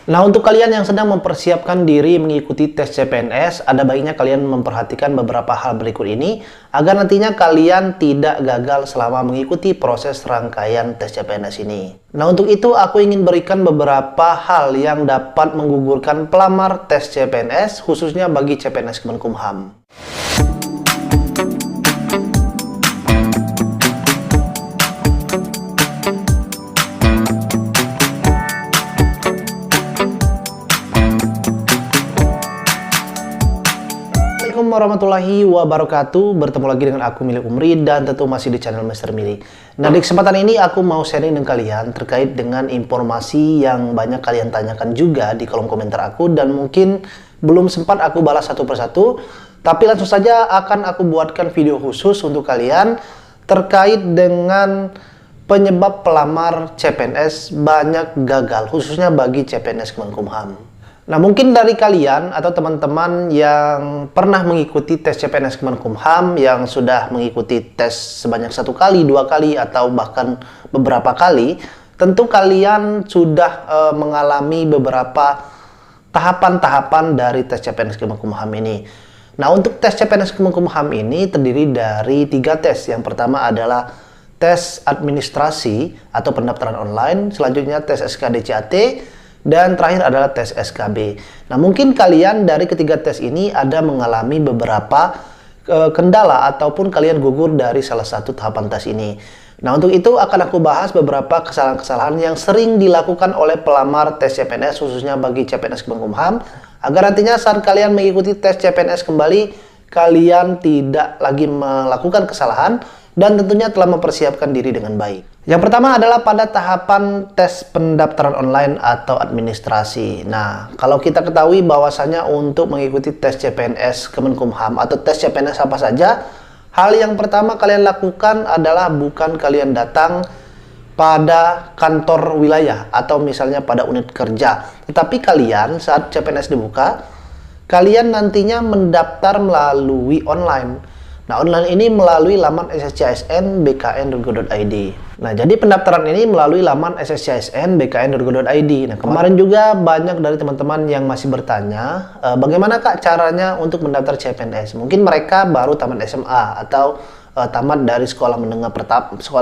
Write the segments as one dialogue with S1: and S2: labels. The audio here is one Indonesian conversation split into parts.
S1: Nah, untuk kalian yang sedang mempersiapkan diri mengikuti tes CPNS, ada baiknya kalian memperhatikan beberapa hal berikut ini agar nantinya kalian tidak gagal selama mengikuti proses rangkaian tes CPNS ini. Nah, untuk itu aku ingin berikan beberapa hal yang dapat menggugurkan pelamar tes CPNS, khususnya bagi CPNS Kemenkumham. Assalamualaikum warahmatullahi wabarakatuh. Bertemu lagi dengan aku Milik Umri dan tentu masih di channel Mr. Mili. Nah, di kesempatan ini aku mau sharing dengan kalian terkait dengan informasi yang banyak kalian tanyakan juga di kolom komentar aku dan mungkin belum sempat aku balas satu persatu, tapi langsung saja akan aku buatkan video khusus untuk kalian terkait dengan penyebab pelamar CPNS banyak gagal, khususnya bagi CPNS Kemenkumham. Nah, mungkin dari kalian atau teman-teman yang pernah mengikuti tes CPNS Kemenkumham, yang sudah mengikuti tes sebanyak 1 kali, 2 kali, atau bahkan beberapa kali, tentu kalian sudah mengalami beberapa tahapan-tahapan dari tes CPNS Kemenkumham ini. Nah, untuk tes CPNS Kemenkumham ini terdiri dari 3 tes. Yang pertama adalah tes administrasi atau pendaftaran online, selanjutnya tes SKDCAT, dan terakhir adalah tes SKB. Nah, mungkin kalian dari ketiga tes ini ada mengalami beberapa kendala ataupun kalian gugur dari salah satu tahapan tes ini. Nah, untuk itu akan aku bahas beberapa kesalahan-kesalahan yang sering dilakukan oleh pelamar tes CPNS, khususnya bagi CPNS Kemenkumham, agar nantinya saat kalian mengikuti tes CPNS kembali, kalian tidak lagi melakukan kesalahan dan tentunya telah mempersiapkan diri dengan baik. Yang pertama adalah pada tahapan tes pendaftaran online atau administrasi. Nah, kalau kita ketahui bahwasanya untuk mengikuti tes CPNS Kemenkumham atau tes CPNS apa saja, hal yang pertama kalian lakukan adalah bukan kalian datang pada kantor wilayah atau misalnya pada unit kerja, tetapi kalian saat CPNS dibuka, kalian nantinya mendaftar melalui online. Nah, online ini melalui laman sscsn.bkn.go.id. Nah, jadi pendaftaran ini melalui laman sscsn.bkn.go.id. Nah, kemarin juga banyak dari teman-teman yang masih bertanya, bagaimana Kak caranya untuk mendaftar CPNS? Mungkin mereka baru tamat SMA atau tamat dari sekolah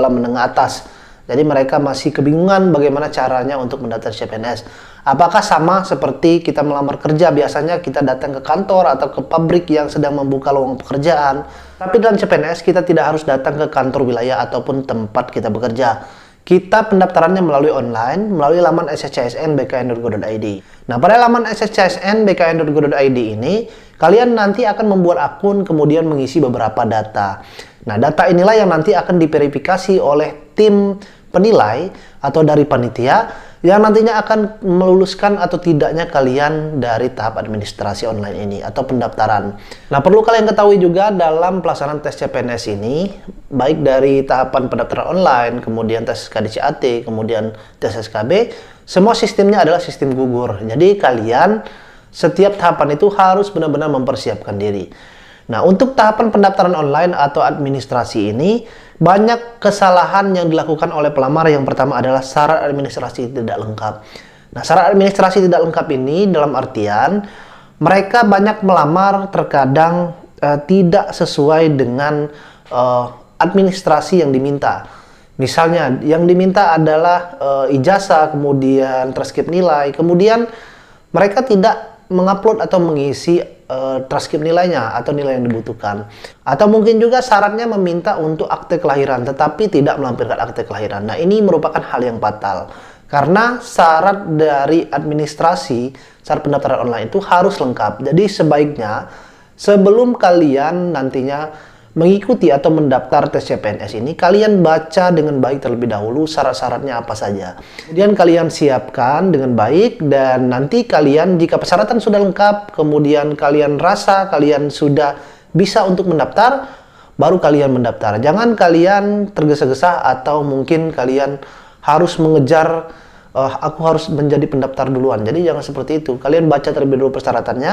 S1: menengah atas. Jadi mereka masih kebingungan bagaimana caranya untuk mendaftar CPNS. Apakah sama seperti kita melamar kerja? Biasanya kita datang ke kantor atau ke pabrik yang sedang membuka lowongan pekerjaan. Tapi dalam CPNS kita tidak harus datang ke kantor wilayah ataupun tempat kita bekerja. Kita pendaftarannya melalui online, melalui laman sscsn.bkn.go.id. Nah, pada laman sscsn.bkn.go.id ini, kalian nanti akan membuat akun, kemudian mengisi beberapa data. Nah, data inilah yang nanti akan diverifikasi oleh tim penilai atau dari panitia yang nantinya akan meluluskan atau tidaknya kalian dari tahap administrasi online ini atau pendaftaran. Nah, perlu kalian ketahui juga dalam pelaksanaan tes CPNS ini, baik dari tahapan pendaftaran online, kemudian tes KDCAT, kemudian tes SKB, semua sistemnya adalah sistem gugur. Jadi kalian setiap tahapan itu harus benar-benar mempersiapkan diri. Nah, untuk tahapan pendaftaran online atau administrasi ini, banyak kesalahan yang dilakukan oleh pelamar. Yang pertama adalah syarat administrasi tidak lengkap. Nah, syarat administrasi tidak lengkap ini dalam artian mereka banyak melamar terkadang tidak sesuai dengan administrasi yang diminta. Misalnya, yang diminta adalah ijazah, kemudian transkrip nilai, kemudian mereka tidak mengupload atau mengisi transkrip nilainya atau nilai yang dibutuhkan. Atau mungkin juga syaratnya meminta untuk akte kelahiran tetapi tidak melampirkan akte kelahiran. Nah, ini merupakan hal yang fatal karena syarat dari administrasi, syarat pendaftaran online itu harus lengkap. Jadi sebaiknya sebelum kalian nantinya mengikuti atau mendaftar tes CPNS ini, kalian baca dengan baik terlebih dahulu syarat-syaratnya apa saja. Kemudian kalian siapkan dengan baik dan nanti kalian jika persyaratan sudah lengkap, kemudian kalian rasa kalian sudah bisa untuk mendaftar, baru kalian mendaftar. Jangan kalian tergesa-gesa atau mungkin kalian harus mengejar aku harus menjadi pendaftar duluan. Jadi jangan seperti itu. Kalian baca terlebih dahulu persyaratannya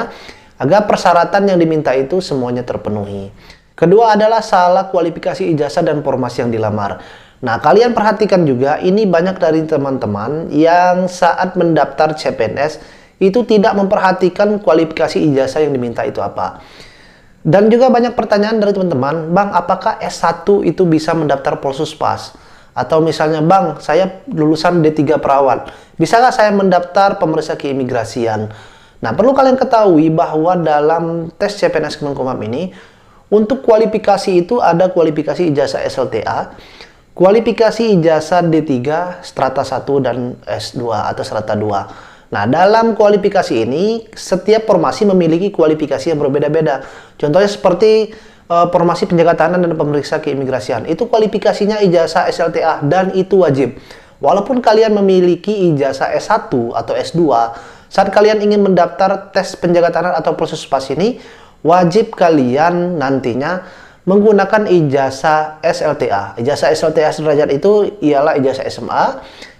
S1: agar persyaratan yang diminta itu semuanya terpenuhi. Kedua adalah salah kualifikasi ijazah dan formasi yang dilamar. Nah, kalian perhatikan juga, ini banyak dari teman-teman yang saat mendaftar CPNS itu tidak memperhatikan kualifikasi ijazah yang diminta itu apa. Dan juga banyak pertanyaan dari teman-teman, Bang, apakah S1 itu bisa mendaftar Polsuspas? Atau misalnya, Bang, saya lulusan D3 perawat, bisakah saya mendaftar pemeriksa keimigrasian? Nah, perlu kalian ketahui bahwa dalam tes CPNS Kemenkumham ini, untuk kualifikasi itu ada kualifikasi ijazah SLTA, kualifikasi ijazah D3, strata 1 dan S2 atau strata 2. Nah, dalam kualifikasi ini, setiap formasi memiliki kualifikasi yang berbeda-beda. Contohnya seperti formasi penjaga tahanan dan pemeriksa keimigrasian. Itu kualifikasinya ijazah SLTA dan itu wajib. Walaupun kalian memiliki ijazah S1 atau S2, saat kalian ingin mendaftar tes penjaga tahanan atau Polsuspas ini, wajib kalian nantinya menggunakan ijazah SLTA. Ijazah SLTA sederajat itu ialah ijazah SMA,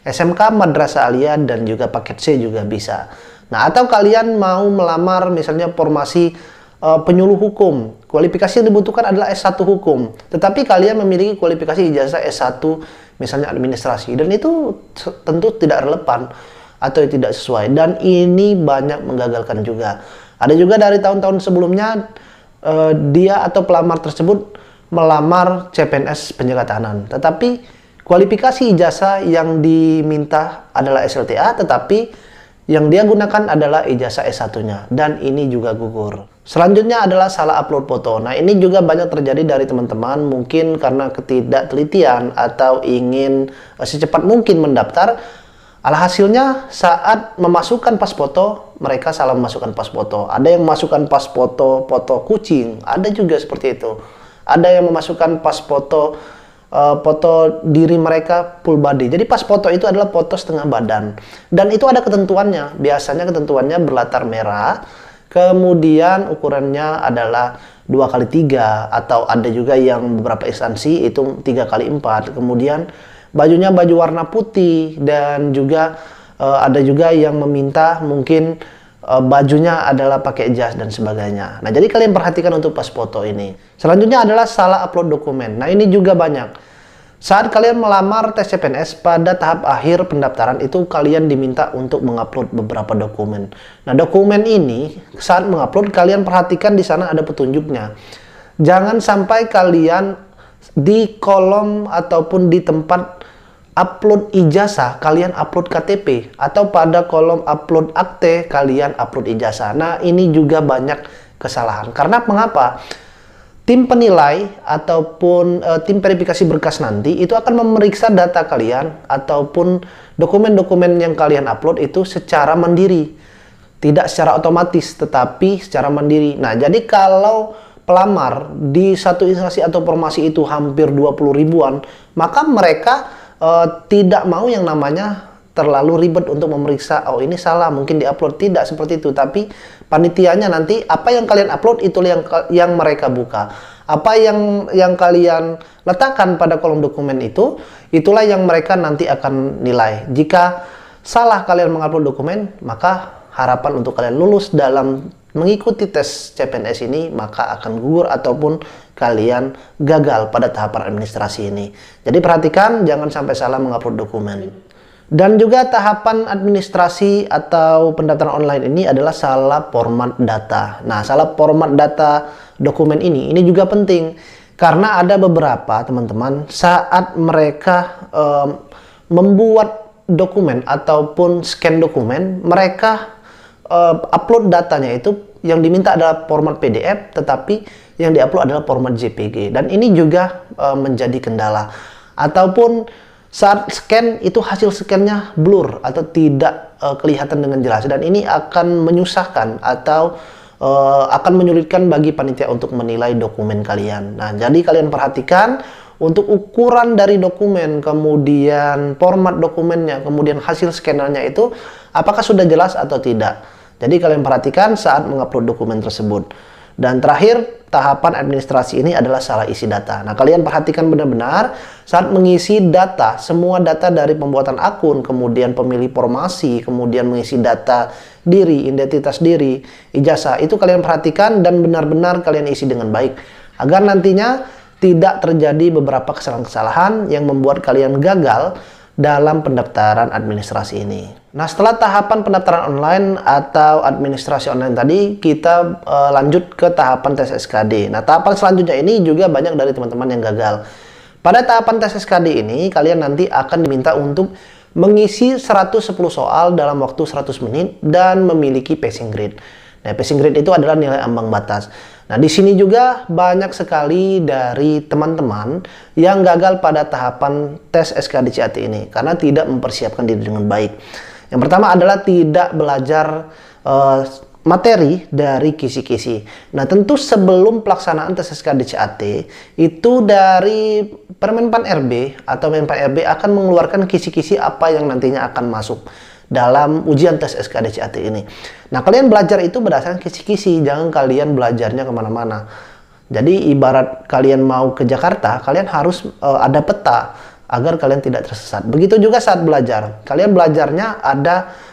S1: SMK, Madrasah Aliyah, dan juga paket C juga bisa. Nah, atau kalian mau melamar misalnya formasi penyuluh hukum. Kualifikasi yang dibutuhkan adalah S1 hukum. Tetapi kalian memiliki kualifikasi ijazah S1 misalnya administrasi. Dan itu tentu tidak relevan atau tidak sesuai. Dan ini banyak menggagalkan juga. Ada juga dari tahun-tahun sebelumnya, dia atau pelamar tersebut melamar CPNS penjaga tahanan, tetapi kualifikasi ijazah yang diminta adalah SLTA, tetapi yang dia gunakan adalah ijazah S1-nya, dan ini juga gugur. Selanjutnya adalah salah upload foto. Nah, ini juga banyak terjadi dari teman-teman, mungkin karena ketidaktelitian atau ingin secepat mungkin mendaftar. Alhasilnya saat memasukkan pas foto, mereka salah memasukkan pas foto. Ada yang memasukkan pas foto kucing, ada juga seperti itu. Ada yang memasukkan pas foto foto diri mereka full body. Jadi pas foto itu adalah foto setengah badan. Dan itu ada ketentuannya. Biasanya ketentuannya berlatar merah, kemudian ukurannya adalah 2x3, atau ada juga yang beberapa instansi itu 3x4. Kemudian bajunya baju warna putih, dan juga ada juga yang meminta mungkin bajunya adalah pakai jas dan sebagainya. Nah, jadi kalian perhatikan untuk pas foto ini. Selanjutnya adalah salah upload dokumen. Nah, ini juga banyak. Saat kalian melamar tes CPNS pada tahap akhir pendaftaran itu kalian diminta untuk mengupload beberapa dokumen. Nah, dokumen ini saat mengupload kalian perhatikan di sana ada petunjuknya. Jangan sampai kalian di kolom ataupun di tempat upload ijazah kalian upload KTP, atau pada kolom upload akte kalian upload ijazah. Nah, ini juga banyak kesalahan. Karena mengapa? Tim penilai ataupun tim verifikasi berkas nanti itu akan memeriksa data kalian ataupun dokumen-dokumen yang kalian upload itu secara mandiri. Tidak secara otomatis, tetapi secara mandiri. Nah, jadi kalau pelamar di satu instansi atau formasi itu hampir 20 ribuan, maka mereka tidak mau yang namanya terlalu ribet untuk memeriksa, oh ini salah, mungkin diupload. Tidak seperti itu, tapi panitianya nanti apa yang kalian upload itulah yang mereka buka. Apa yang kalian letakkan pada kolom dokumen itu, itulah yang mereka nanti akan nilai. Jika salah kalian mengupload dokumen, maka harapan untuk kalian lulus dalam mengikuti tes CPNS ini maka akan gugur ataupun kalian gagal pada tahapan administrasi ini. Jadi perhatikan jangan sampai salah mengupload dokumen. Dan juga tahapan administrasi atau pendaftaran online ini adalah salah format data. Nah, salah format data dokumen ini juga penting karena ada beberapa teman-teman saat mereka membuat dokumen ataupun scan dokumen, mereka upload datanya itu yang diminta adalah format PDF, tetapi yang diupload adalah format JPG, dan ini juga menjadi kendala. Ataupun saat scan itu hasil scannya blur atau tidak kelihatan dengan jelas, dan ini akan menyusahkan atau akan menyulitkan bagi panitia untuk menilai dokumen kalian. Nah, jadi kalian perhatikan untuk ukuran dari dokumen, kemudian format dokumennya, kemudian hasil scannernya itu apakah sudah jelas atau tidak. Jadi kalian perhatikan saat mengupload dokumen tersebut. Dan terakhir, tahapan administrasi ini adalah salah isi data. Nah, kalian perhatikan benar-benar saat mengisi data, semua data dari pembuatan akun, kemudian pemilih formasi, kemudian mengisi data diri, identitas diri, ijazah, itu kalian perhatikan dan benar-benar kalian isi dengan baik. Agar nantinya tidak terjadi beberapa kesalahan-kesalahan yang membuat kalian gagal dalam pendaftaran administrasi ini. Nah, setelah tahapan pendaftaran online atau administrasi online tadi, kita lanjut ke tahapan tes SKD. Nah, tahapan selanjutnya ini juga banyak dari teman-teman yang gagal. Pada tahapan tes SKD ini, kalian nanti akan diminta untuk mengisi 110 soal dalam waktu 100 menit dan memiliki passing grade. Nah, passing grade itu adalah nilai ambang batas. Nah, di sini juga banyak sekali dari teman-teman yang gagal pada tahapan tes SKD CAT ini karena tidak mempersiapkan diri dengan baik. Yang pertama adalah tidak belajar materi dari kisi-kisi. Nah, tentu sebelum pelaksanaan tes SKD CAT itu dari Permenpan RB atau Menpan RB akan mengeluarkan kisi-kisi apa yang nantinya akan masuk dalam ujian tes SKD CAT ini. Nah, kalian belajar itu berdasarkan kisi-kisi, jangan kalian belajarnya kemana-mana. Jadi ibarat kalian mau ke Jakarta, kalian harus ada peta agar kalian tidak tersesat. Begitu juga saat belajar, kalian belajarnya ada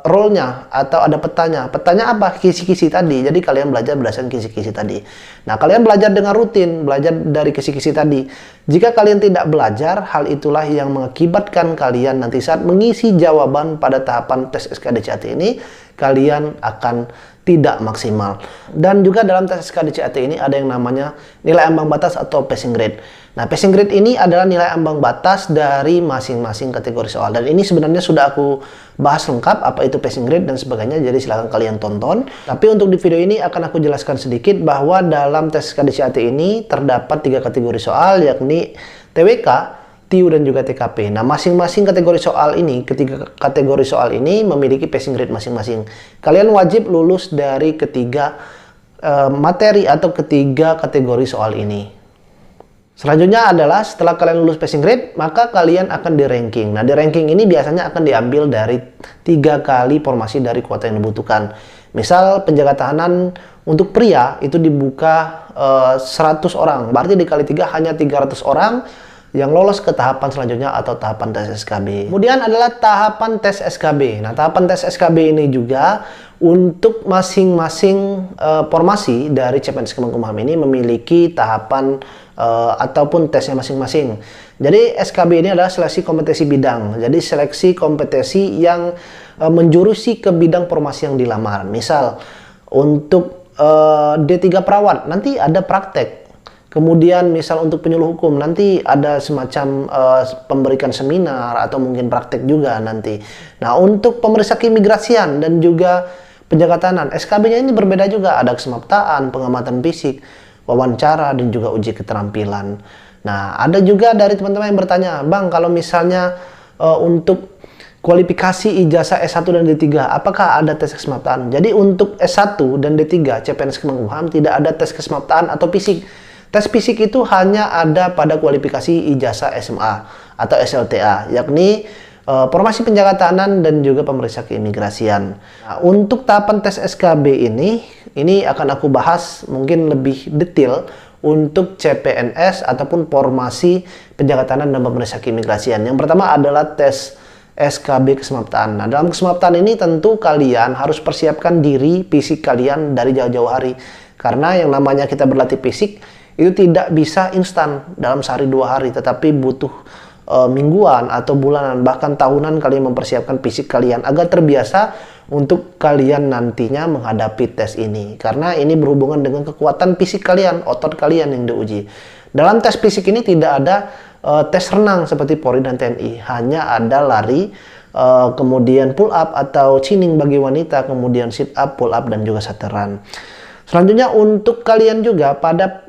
S1: role-nya atau ada petanya. Petanya apa? Kisi-kisi tadi. Jadi kalian belajar berdasarkan kisi-kisi tadi. Nah, kalian belajar dengan rutin, belajar dari kisi-kisi tadi. Jika kalian tidak belajar, hal itulah yang mengakibatkan kalian nanti saat mengisi jawaban pada tahapan tes SKD CAT ini, kalian akan tidak maksimal. Dan juga dalam tes SKD CAT ini ada yang namanya nilai ambang batas atau passing grade. Nah, passing grade ini adalah nilai ambang batas dari masing-masing kategori soal. Dan ini sebenarnya sudah aku bahas lengkap apa itu passing grade dan sebagainya, jadi silahkan kalian tonton. Tapi untuk di video ini akan aku jelaskan sedikit bahwa dalam tes SKD CAT ini terdapat 3 kategori soal, yakni TWK, TIU, dan juga TKP. Nah, masing-masing kategori soal ini, ketiga kategori soal ini memiliki passing grade masing-masing. Kalian wajib lulus dari ketiga materi atau ketiga kategori soal ini. Selanjutnya adalah setelah kalian lulus passing grade, maka kalian akan di ranking. Nah, di ranking ini biasanya akan diambil dari 3 kali formasi dari kuota yang dibutuhkan. Misal penjaga tahanan untuk pria itu dibuka 100 orang, berarti dikali 3 hanya 300 orang yang lolos ke tahapan selanjutnya atau tahapan tes SKB. Kemudian adalah tahapan tes SKB. Nah, tahapan tes SKB ini juga untuk masing-masing formasi dari CPNS Kemenkumham ini memiliki tahapan ataupun tesnya masing-masing. Jadi SKB ini adalah seleksi kompetensi bidang. Jadi seleksi kompetensi yang menjurusi ke bidang formasi yang dilamar. Misal untuk D3 perawat nanti ada praktek. Kemudian misal untuk penyuluh hukum nanti ada semacam pemberikan seminar atau mungkin praktek juga nanti. Nah, untuk pemeriksa keimigrasian dan juga penjaga tahanan, SKB-nya ini berbeda juga. Ada kesemaptaan, pengamatan fisik, wawancara, dan juga uji keterampilan. Nah, ada juga dari teman-teman yang bertanya, Bang, kalau misalnya untuk kualifikasi ijazah S1 dan D3, apakah ada tes kesemaptaan? Jadi untuk S1 dan D3 CPNS Kemenkumham tidak ada tes kesemaptaan atau fisik. Tes fisik itu hanya ada pada kualifikasi ijazah SMA atau SLTA, yakni formasi penjaga tahanan dan juga pemeriksa keimigrasian. Nah, untuk tahapan tes SKB ini akan aku bahas mungkin lebih detail untuk CPNS ataupun formasi penjaga tahanan dan pemeriksa keimigrasian. Yang pertama adalah tes SKB kesemaptaan. Nah, dalam kesemaptaan ini tentu kalian harus persiapkan diri fisik kalian dari jauh-jauh hari. Karena yang namanya kita berlatih fisik itu tidak bisa instan dalam sehari 2 hari, tetapi butuh mingguan atau bulanan, bahkan tahunan kalian mempersiapkan fisik kalian agar terbiasa untuk kalian nantinya menghadapi tes ini. Karena ini berhubungan dengan kekuatan fisik kalian, otot kalian yang diuji. Dalam tes fisik ini tidak ada tes renang seperti Polri dan TNI, hanya ada lari, kemudian pull up atau chinning bagi wanita, kemudian sit up, pull up, dan juga saturan. Selanjutnya untuk kalian juga pada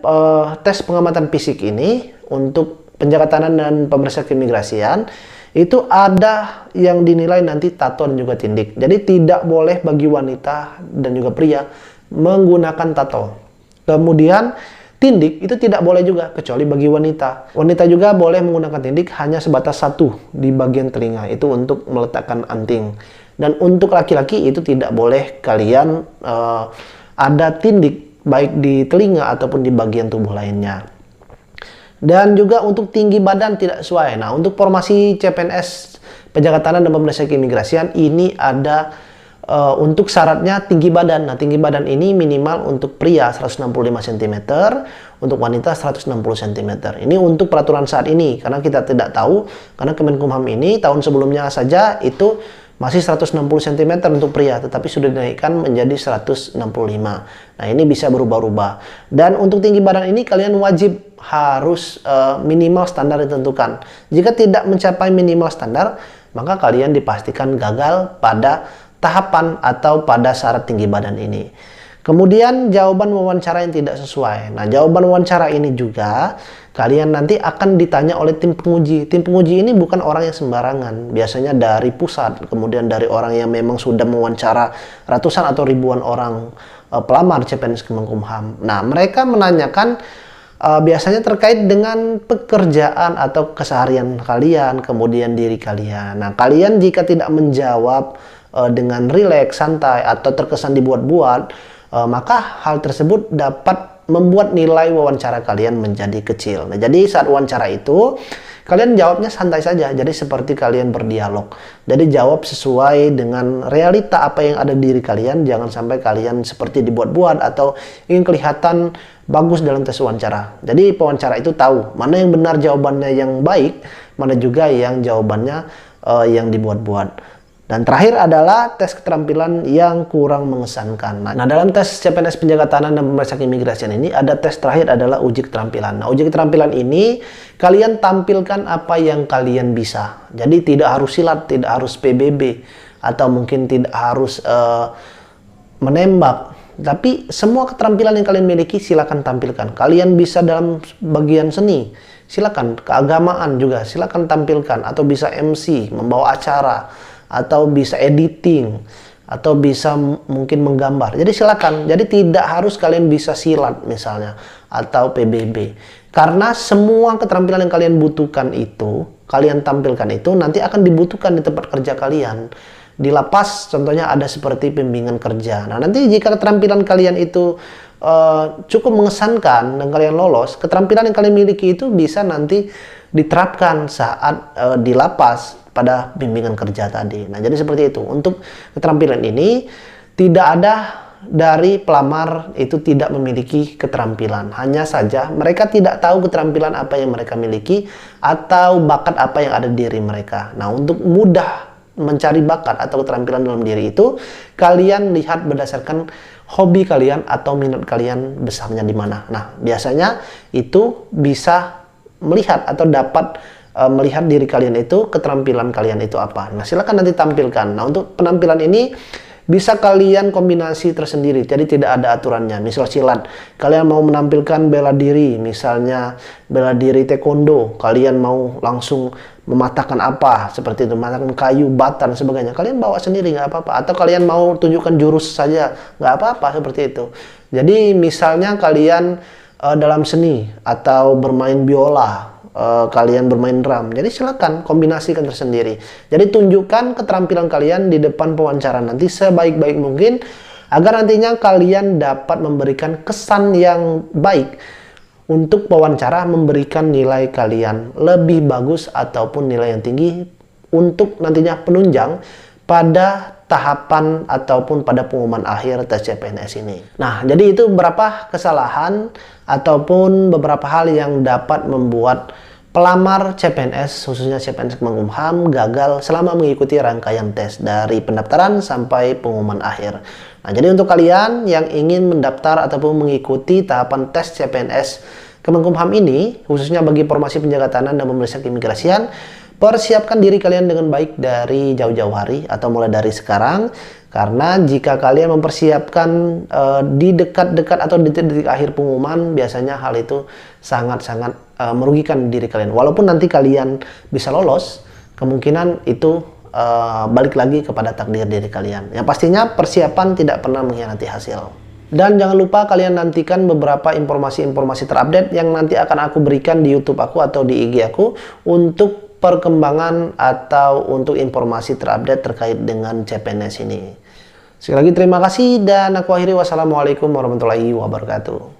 S1: tes pengamatan fisik ini untuk penjaga tahanan dan pemeriksa keimigrasian itu ada yang dinilai nanti tato dan juga tindik. Jadi tidak boleh bagi wanita dan juga pria menggunakan tato. Kemudian tindik itu tidak boleh juga kecuali bagi wanita. Wanita juga boleh menggunakan tindik hanya sebatas 1 di bagian telinga, itu untuk meletakkan anting. Dan untuk laki-laki itu tidak boleh kalian ada tindik baik di telinga ataupun di bagian tubuh lainnya. Dan juga untuk tinggi badan tidak sesuai. Nah, untuk formasi CPNS penjaga tahanan dan pemeriksa keimigrasian ini ada untuk syaratnya tinggi badan. Nah, tinggi badan ini minimal untuk pria 165 cm, untuk wanita 160 cm. Ini untuk peraturan saat ini, karena kita tidak tahu, karena Kemenkumham ini tahun sebelumnya saja itu masih 160 cm untuk pria, tetapi sudah dinaikkan menjadi 165. Nah, ini bisa berubah-ubah. Dan untuk tinggi badan ini kalian wajib harus minimal standar ditentukan. Jika tidak mencapai minimal standar, maka kalian dipastikan gagal pada tahapan atau pada syarat tinggi badan ini. Kemudian jawaban wawancara yang tidak sesuai. Nah, jawaban wawancara ini juga kalian nanti akan ditanya oleh tim penguji. Tim penguji ini bukan orang yang sembarangan. Biasanya dari pusat, kemudian dari orang yang memang sudah mewawancara ratusan atau ribuan orang pelamar CPNS Kemenkumham. Nah, mereka menanyakan biasanya terkait dengan pekerjaan atau keseharian kalian, kemudian diri kalian. Nah, kalian jika tidak menjawab dengan rileks, santai, atau terkesan dibuat-buat, maka hal tersebut dapat membuat nilai wawancara kalian menjadi kecil. Nah, jadi saat wawancara itu kalian jawabnya santai saja, jadi seperti kalian berdialog. Jadi jawab sesuai dengan realita apa yang ada di diri kalian, jangan sampai kalian seperti dibuat-buat atau ingin kelihatan bagus dalam tes wawancara. Jadi pewawancara itu tahu mana yang benar jawabannya yang baik, mana juga yang jawabannya yang dibuat-buat. Dan terakhir adalah tes keterampilan yang kurang mengesankan. Nah, dalam tes CPNS Penjaga Tahanan dan Pemeriksa Keimigrasian ini ada tes terakhir adalah uji keterampilan. Nah, uji keterampilan ini kalian tampilkan apa yang kalian bisa. Jadi tidak harus silat, tidak harus PBB, atau mungkin tidak harus menembak. Tapi semua keterampilan yang kalian miliki silakan tampilkan. Kalian bisa dalam bagian seni, silakan. Keagamaan juga silakan tampilkan. Atau bisa MC, membawa acara, atau bisa editing, atau bisa mungkin menggambar. Jadi silakan. Jadi tidak harus kalian bisa silat misalnya atau PBB. Karena semua keterampilan yang kalian butuhkan itu, kalian tampilkan itu nanti akan dibutuhkan di tempat kerja kalian. Di lapas contohnya ada seperti bimbingan kerja. Nah, nanti jika keterampilan kalian itu cukup mengesankan dan kalian lolos, keterampilan yang kalian miliki itu bisa nanti diterapkan saat di lapas pada bimbingan kerja tadi. Nah, jadi seperti itu. Untuk keterampilan ini tidak ada dari pelamar itu tidak memiliki keterampilan. Hanya saja mereka tidak tahu keterampilan apa yang mereka miliki atau bakat apa yang ada di diri mereka. Nah, untuk mudah mencari bakat atau keterampilan dalam diri itu, kalian lihat berdasarkan hobi kalian atau minat kalian besarnya di mana. Nah, biasanya itu bisa melihat atau dapat melihat diri kalian itu, keterampilan kalian itu apa. Nah, silakan nanti tampilkan. Nah, untuk penampilan ini bisa kalian kombinasi tersendiri, jadi tidak ada aturannya. Misal silat, kalian mau menampilkan bela diri, misalnya bela diri taekwondo, kalian mau langsung mematahkan apa, seperti itu, mematahkan kayu, bata, dan sebagainya. Kalian bawa sendiri, nggak apa-apa. Atau kalian mau tunjukkan jurus saja, nggak apa-apa, seperti itu. Jadi misalnya kalian dalam seni, atau bermain biola, kalian bermain drum, jadi silakan kombinasikan tersendiri. Jadi tunjukkan keterampilan kalian di depan pewawancara nanti sebaik-baik mungkin, agar nantinya kalian dapat memberikan kesan yang baik untuk pewawancara, memberikan nilai kalian lebih bagus ataupun nilai yang tinggi untuk nantinya penunjang pada tahapan ataupun pada pengumuman akhir tes CPNS ini. Nah, jadi itu beberapa kesalahan ataupun beberapa hal yang dapat membuat pelamar CPNS, khususnya CPNS Kemenkumham, gagal selama mengikuti rangkaian tes dari pendaftaran sampai pengumuman akhir. Nah, jadi untuk kalian yang ingin mendaftar ataupun mengikuti tahapan tes CPNS Kemenkumham ini, khususnya bagi formasi penjaga tahanan dan pemeriksa keimigrasian, persiapkan diri kalian dengan baik dari jauh-jauh hari atau mulai dari sekarang. Karena jika kalian mempersiapkan di dekat-dekat atau di detik akhir pengumuman, biasanya hal itu sangat-sangat merugikan diri kalian. Walaupun nanti kalian bisa lolos, kemungkinan itu balik lagi kepada takdir diri kalian. Yang pastinya persiapan tidak pernah mengkhianati hasil. Dan jangan lupa kalian nantikan beberapa informasi-informasi terupdate yang nanti akan aku berikan di YouTube aku atau di IG aku untuk perkembangan atau untuk informasi terupdate terkait dengan CPNS ini. Sekali lagi terima kasih dan aku akhiri. Wassalamualaikum warahmatullahi wabarakatuh.